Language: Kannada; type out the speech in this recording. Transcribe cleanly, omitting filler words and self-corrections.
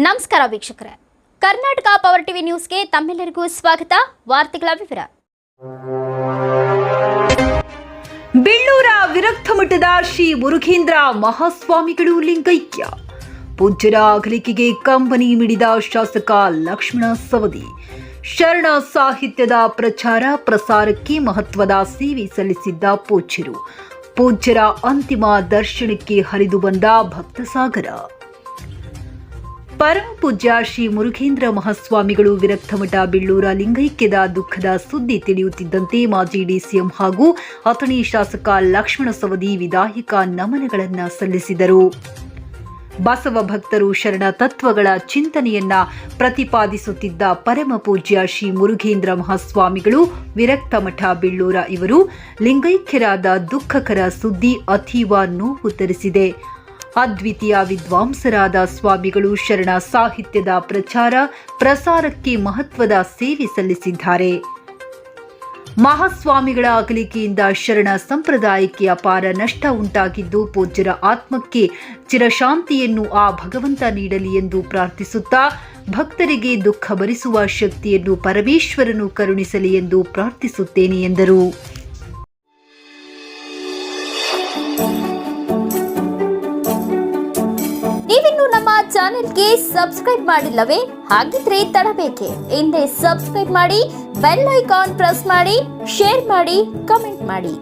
ನಮಸ್ಕಾರ ವೀಕ್ಷಕರೇ, ಕರ್ನಾಟಕ ಪವರ್ ಟಿವಿ ನ್ಯೂಸ್ಗೆ ತಮ್ಮೆಲ್ಲರಿಗೂ ಸ್ವಾಗತ. ವಾರ್ತೆಗಳ ವಿವರ. ಬೆಳ್ಳೂರ ವಿರಕ್ತ ಮಠದ ಶ್ರೀ ಮುರುಘೇಂದ್ರ ಮಹಾಸ್ವಾಮಿಗಳು ಲಿಂಗೈಕ್ಯ. ಪೂಜ್ಯರ ಅಗಲಿಕೆಗೆ ಕಂಬನಿ ಮಿಡಿದ ಶಾಸಕ ಲಕ್ಷ್ಮಣ ಸವದಿ. ಶರಣ ಸಾಹಿತ್ಯದ ಪ್ರಚಾರ ಪ್ರಸಾರಕ್ಕೆ ಮಹತ್ವದ ಸೇವೆ ಸಲ್ಲಿಸಿದ್ದ ಪೂಜ್ಯರ ಅಂತಿಮ ದರ್ಶನಕ್ಕೆ ಹರಿದು ಬಂದ ಭಕ್ತಸಾಗರ. ಪರಮ ಪೂಜ್ಯ ಶ್ರೀ ಮುರುಘೇಂದ್ರ ಮಹಾಸ್ವಾಮಿಗಳು ವಿರಕ್ತಮಠ ಬೆಳ್ಳೂರ ಲಿಂಗೈಕ್ಯದ ದುಃಖದ ಸುದ್ದಿ ತಿಳಿಯುತ್ತಿದ್ದಂತೆ ಮಾಜಿ ಡಿಸಿಎಂ ಹಾಗೂ ಅಥಣಿ ಶಾಸಕ ಲಕ್ಷ್ಮಣ ಸವದಿ ವಿದಾಯಕ ನಮನಗಳನ್ನು ಸಲ್ಲಿಸಿದರು. ಬಸವ ಭಕ್ತರು ಶರಣ ತತ್ವಗಳ ಚಿಂತನೆಯನ್ನ ಪ್ರತಿಪಾದಿಸುತ್ತಿದ್ದ ಪರಮ ಪೂಜ್ಯ ಶ್ರೀ ಮುರುಘೇಂದ್ರ ಮಹಾಸ್ವಾಮಿಗಳು ವಿರಕ್ತಮಠ ಬೆಳ್ಳೂರ ಇವರು ಲಿಂಗೈಕ್ಯರಾದ ದುಃಖಕರ ಸುದ್ದಿ ಅತೀವ ನೋವು ತರಿಸಿದೆ. ಅದ್ವಿತೀಯ ವಿದ್ವಾಂಸರಾದ ಸ್ವಾಮಿಗಳು ಶರಣ ಸಾಹಿತ್ಯದ ಪ್ರಚಾರ ಪ್ರಸಾರಕ್ಕೆ ಮಹತ್ವದ ಸೇವೆ ಸಲ್ಲಿಸಿದ್ದಾರೆ. ಮಹಾಸ್ವಾಮಿಗಳ ಅಗಲಿಕೆಯಿಂದ ಶರಣ ಸಂಪ್ರದಾಯಕ್ಕೆ ಅಪಾರ ನಷ್ಟ ಉಂಟಾಗಿದ್ದು, ಪೂಜ್ಯರ ಆತ್ಮಕ್ಕೆ ಚಿರಶಾಂತಿಯನ್ನು ಆ ಭಗವಂತ ನೀಡಲಿ ಎಂದು ಪ್ರಾರ್ಥಿಸುತ್ತಾ, ಭಕ್ತರಿಗೆ ದುಃಖ ಭರಿಸುವ ಶಕ್ತಿಯನ್ನು ಪರಮೇಶ್ವರನು ಕರುಣಿಸಲಿ ಎಂದು ಪ್ರಾರ್ಥಿಸುತ್ತೇನೆ ಎಂದರು. ನೀವಿನ್ನು ನಮ್ಮ ಚಾನೆಲ್ಗೆ ಸಬ್ಸ್ಕ್ರೈಬ್ ಮಾಡಿಲ್ಲವೇ? ಹಾಗಿದ್ರೆ ತಡಬೇಕೆ? ಹಿಂದೆ ಸಬ್ಸ್ಕ್ರೈಬ್ ಮಾಡಿ, ಬೆಲ್ ಐಕಾನ್ ಪ್ರೆಸ್ ಮಾಡಿ, ಶೇರ್ ಮಾಡಿ, ಕಮೆಂಟ್ ಮಾಡಿ.